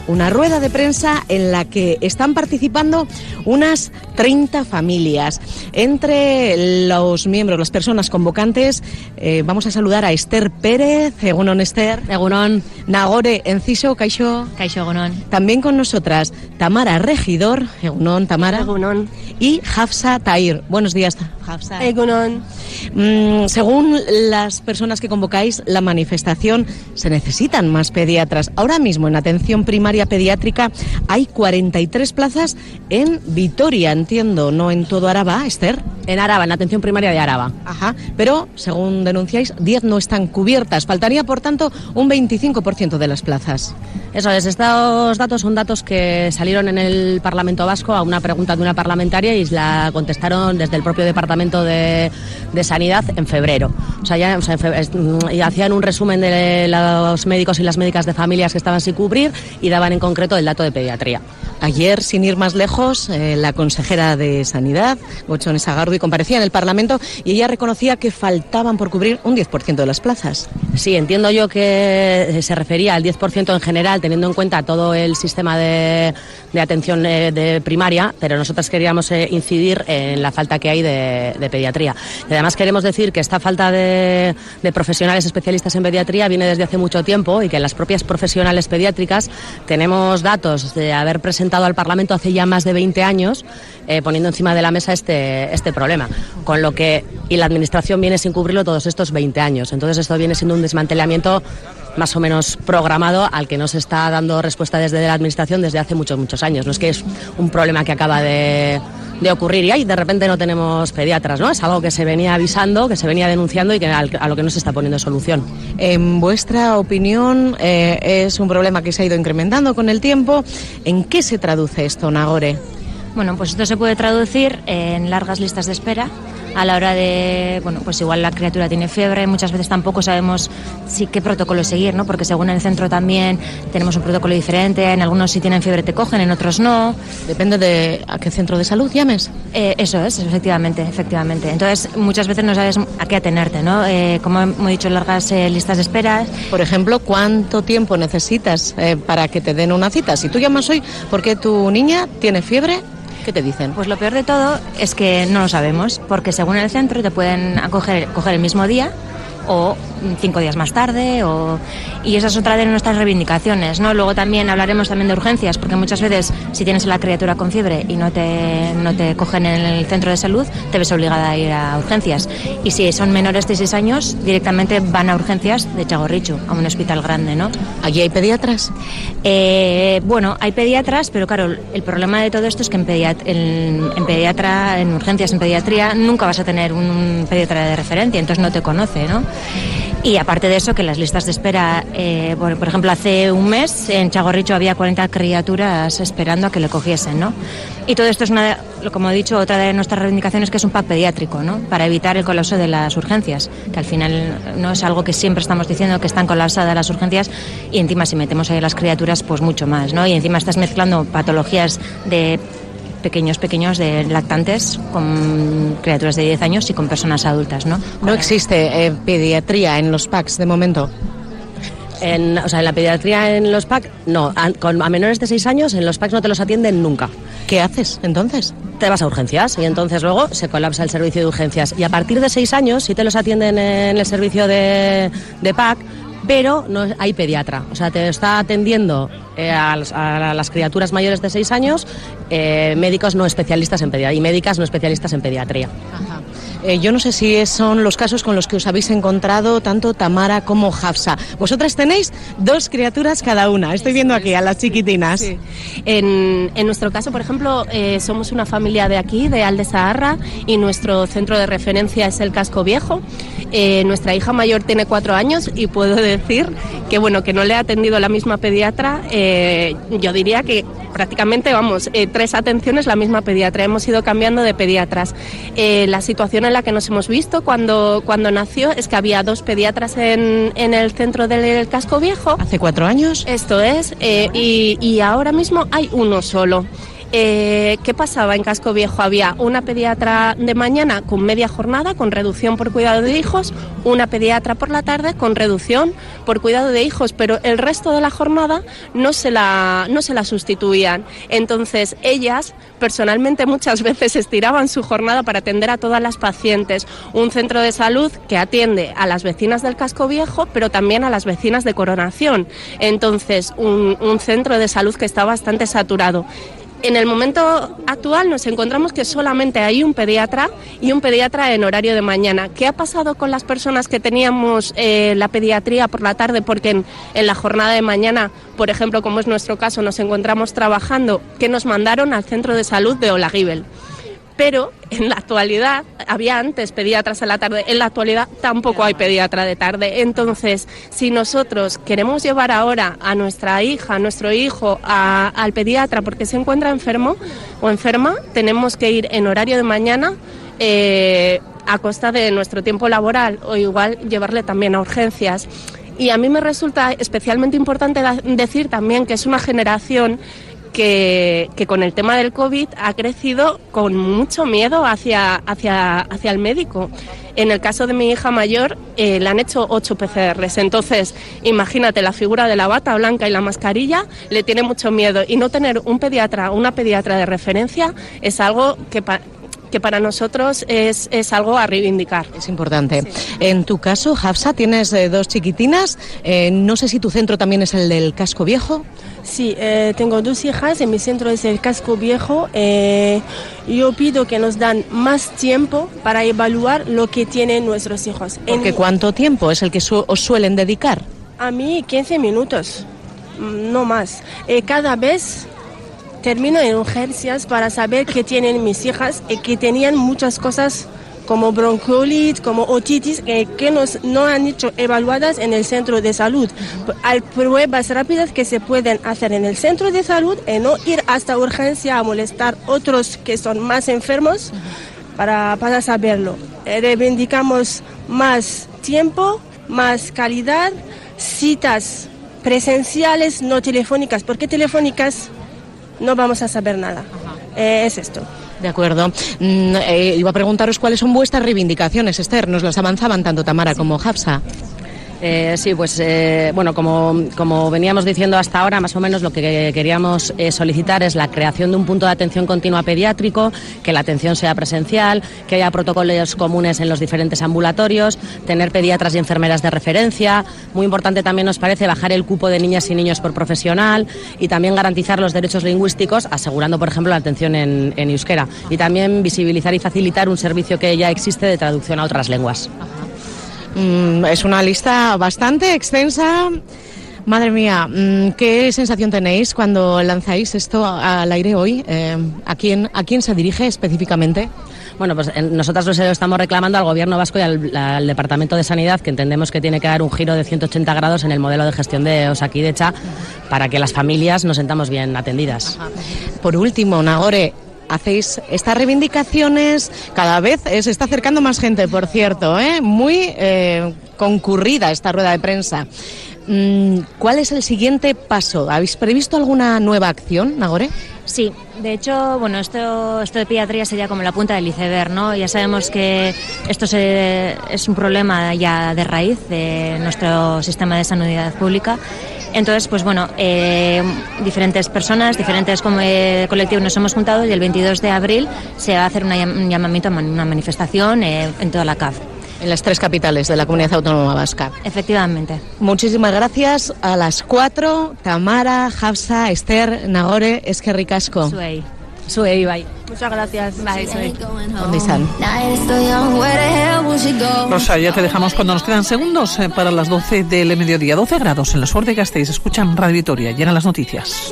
una rueda de prensa en la que están participando unas 30 familias. Entre los miembros, las personas convocantes, vamos a saludar a Esther Pérez. Egunon, Esther. Egunon. Nagore Enciso, Kaixo. Kaixo, egunon. También con nosotras Tamara Regidor. Egunon, Tamara. Egunon. Y Hafsa Tahir. Buenos días, Hafsa. Egunon. Según las personas que convocáis la manifestación, se necesitan más pediatras. Ahora mismo en atención primaria pediátrica hay 43 plazas en Vitoria, entiendo, no en todo Araba, Esther. En Araba, en atención primaria de Araba. Ajá, pero según denunciáis, 10 no están cubiertas. Faltaría, por tanto, un 25% de las plazas. Eso es, estos datos son datos que salieron en el Parlamento Vasco a una pregunta de una parlamentaria y la contestaron desde el propio Departamento de Sanidad en febrero. Y hacían un resumen de los médicos y las médicas de familias que estaban sin cubrir y daban en concreto el dato de pediatría. Ayer, sin ir más lejos, la consejera de Sanidad, Gotzone Sagardui, comparecía en el Parlamento y ella reconocía que faltaban por cubrir un 10% de las plazas. Sí, entiendo yo que se refería al 10% en general, teniendo en cuenta todo el sistema de atención de primaria, pero nosotros queríamos incidir en la falta que hay de pediatría. Y además queremos decir que esta falta de profesionales especialistas en pediatría viene desde hace mucho tiempo y que las propias profesionales pediátricas tenemos datos de haber presentado al Parlamento hace ya más de 20 años poniendo encima de la mesa este problema, con lo que y la Administración viene sin cubrirlo todos estos 20 años. Entonces esto viene siendo un desmantelamiento más o menos programado al que no se está dando respuesta desde la Administración desde hace muchos años. No es que es un problema que acaba de ocurrir y ahí de repente no tenemos pediatras, ¿no? Es algo que se venía avisando, que se venía denunciando y que a lo que no se está poniendo solución. En vuestra opinión, es un problema que se ha ido incrementando con el tiempo. ¿En qué se traduce esto, Nagore? Bueno, pues esto se puede traducir en largas listas de espera. A la hora de, bueno, pues igual la criatura tiene fiebre, muchas veces tampoco sabemos qué protocolo seguir, ¿no? Porque según el centro también tenemos un protocolo diferente, en algunos si tienen fiebre te cogen, en otros no. Depende de a qué centro de salud llames. Eso es, efectivamente. Entonces muchas veces no sabes a qué atenerte, ¿no? Como hemos dicho, largas listas de espera. Por ejemplo, ¿cuánto tiempo necesitas para que te den una cita? Si tú llamas hoy porque tu niña tiene fiebre, ¿qué te dicen? Pues lo peor de todo es que no lo sabemos, porque según el centro te pueden coger el mismo día o 5 días más tarde, y esa es otra de nuestras reivindicaciones, ¿no? Luego también hablaremos también de urgencias, porque muchas veces si tienes a la criatura con fiebre y no te cogen en el centro de salud, te ves obligada a ir a urgencias. Y si son menores de 6 años, directamente van a urgencias de Txagorritxu, a un hospital grande, ¿no? ¿Allí hay pediatras? Bueno, hay pediatras, pero claro, el problema de todo esto es que en urgencias, en pediatría, nunca vas a tener un pediatra de referencia, entonces no te conoce, ¿no? Y aparte de eso, que las listas de espera, por ejemplo, hace un mes en Txagorritxu había 40 criaturas esperando a que le cogiesen, ¿no? Y todo esto es, como he dicho, otra de nuestras reivindicaciones, que es un PAC pediátrico, ¿no? Para evitar el colapso de las urgencias, que al final no es algo que siempre estamos diciendo, que están colapsadas las urgencias, y encima si metemos ahí a las criaturas, pues mucho más, ¿no? Y encima estás mezclando patologías de pequeños de lactantes con criaturas de 10 años y con personas adultas, ¿no? No existe pediatría en los PACs de momento. En la pediatría en los PAC, no. A menores de 6 años en los PACs no te los atienden nunca. ¿Qué haces entonces? Te vas a urgencias y entonces luego se colapsa el servicio de urgencias. Y a partir de 6 años sí te los atienden en el servicio de PAC, pero no hay pediatra. O sea, te está atendiendo a las criaturas mayores de 6 años médicos no especialistas en pediatría y médicas no especialistas en pediatría. Ajá. Yo no sé si son los casos con los que os habéis encontrado tanto Tamara como Hafsa. Vosotras tenéis 2 criaturas cada una. Estoy viendo aquí a las chiquitinas. Sí. En nuestro caso, por ejemplo, somos una familia de aquí, de Alde Zaharra, y nuestro centro de referencia es el Casco Viejo. Nuestra hija mayor tiene 4 años y puedo decir que que no le ha atendido la misma pediatra. Yo diría que prácticamente, 3 atenciones la misma pediatra. Hemos ido cambiando de pediatras. La situación en la que nos hemos visto cuando nació es que había 2 pediatras en el centro del Casco Viejo. ¿Hace 4 años? Esto es, y ahora mismo hay uno solo. ¿Qué pasaba en Casco Viejo? Había una pediatra de mañana con media jornada, con reducción por cuidado de hijos, una pediatra por la tarde con reducción por cuidado de hijos, pero el resto de la jornada no se la sustituían. Entonces, ellas personalmente muchas veces estiraban su jornada para atender a todas las pacientes. Un centro de salud que atiende a las vecinas del Casco Viejo, pero también a las vecinas de Coronación. Entonces, un centro de salud que está bastante saturado. En el momento actual nos encontramos que solamente hay un pediatra y un pediatra en horario de mañana. ¿Qué ha pasado con las personas que teníamos la pediatría por la tarde? Porque en la jornada de mañana, por ejemplo, como es nuestro caso, nos encontramos trabajando, que nos mandaron al centro de salud de Olaguibel. Pero en la actualidad, había antes pediatras a la tarde, en la actualidad tampoco hay pediatra de tarde. Entonces, si nosotros queremos llevar ahora a nuestra hija, a nuestro hijo al pediatra porque se encuentra enfermo o enferma, tenemos que ir en horario de mañana a costa de nuestro tiempo laboral, o igual llevarle también a urgencias. Y a mí me resulta especialmente importante decir también que es una generación que con el tema del COVID ha crecido con mucho miedo hacia el médico. En el caso de mi hija mayor, le han hecho 8 PCRs. Entonces, imagínate, la figura de la bata blanca y la mascarilla le tiene mucho miedo. Y no tener un pediatra, una pediatra de referencia, es algo que para nosotros es algo a reivindicar. Es importante. Sí. En tu caso, Hafsa, tienes 2 chiquitinas. No sé si tu centro también es el del Casco Viejo. Sí, tengo 2 hijas, en mi centro es el Casco Viejo. Yo pido que nos dan más tiempo para evaluar lo que tienen nuestros hijos. Porque ¿cuánto tiempo es el que os suelen dedicar? A mí 15 minutos, no más. Cada vez termino en urgencias para saber qué tienen mis hijas y que tenían muchas cosas como bronquiolitis, como otitis, que no han hecho evaluadas en el centro de salud. Hay pruebas rápidas que se pueden hacer en el centro de salud y no ir hasta urgencia a molestar otros que son más enfermos para saberlo. Reivindicamos más tiempo, más calidad, citas presenciales, no telefónicas, porque telefónicas no vamos a saber nada. Es esto. De acuerdo. Iba a preguntaros cuáles son vuestras reivindicaciones, Esther. Nos las avanzaban tanto Tamara como Hafsa. Sí, pues bueno, como veníamos diciendo hasta ahora, más o menos lo que queríamos solicitar es la creación de un punto de atención continua pediátrico, que la atención sea presencial, que haya protocolos comunes en los diferentes ambulatorios, tener pediatras y enfermeras de referencia. Muy importante también nos parece bajar el cupo de niñas y niños por profesional y también garantizar los derechos lingüísticos, asegurando, por ejemplo, la atención en euskera. Y también visibilizar y facilitar un servicio que ya existe de traducción a otras lenguas. Es una lista bastante extensa. Madre mía, ¿qué sensación tenéis cuando lanzáis esto al aire hoy? ¿A quién se dirige específicamente? Bueno, pues nosotros lo estamos reclamando al Gobierno vasco y al Departamento de Sanidad, que entendemos que tiene que dar un giro de 180 grados en el modelo de gestión de Osakidetza para que las familias nos sentamos bien atendidas. Por último, Nagore, hacéis estas reivindicaciones, cada vez se está acercando más gente, por cierto, muy concurrida esta rueda de prensa. ¿Cuál es el siguiente paso? ¿Habéis previsto alguna nueva acción, Nagore? Sí, de hecho, bueno, esto de pediatría sería como la punta del iceberg, ¿no? Ya sabemos que esto es un problema ya de raíz de nuestro sistema de sanidad pública. Entonces, pues bueno, diferentes personas, diferentes colectivos nos hemos juntado y el 22 de abril se va a hacer un llamamiento a una manifestación en toda la CAF. En las 3 capitales de la Comunidad Autónoma Vasca. Efectivamente. Muchísimas gracias a las 4, Tamara, Hafsa, Esther, Nagore, eskerrik asko. Zuei, bai. Muchas gracias. Bai, zuei. ¿Dónde están? Rosa, ya te dejamos cuando nos quedan segundos para las 12 del mediodía. 12 grados en el sur de Gasteiz. Escuchan Radio Vitoria. Llegan las noticias.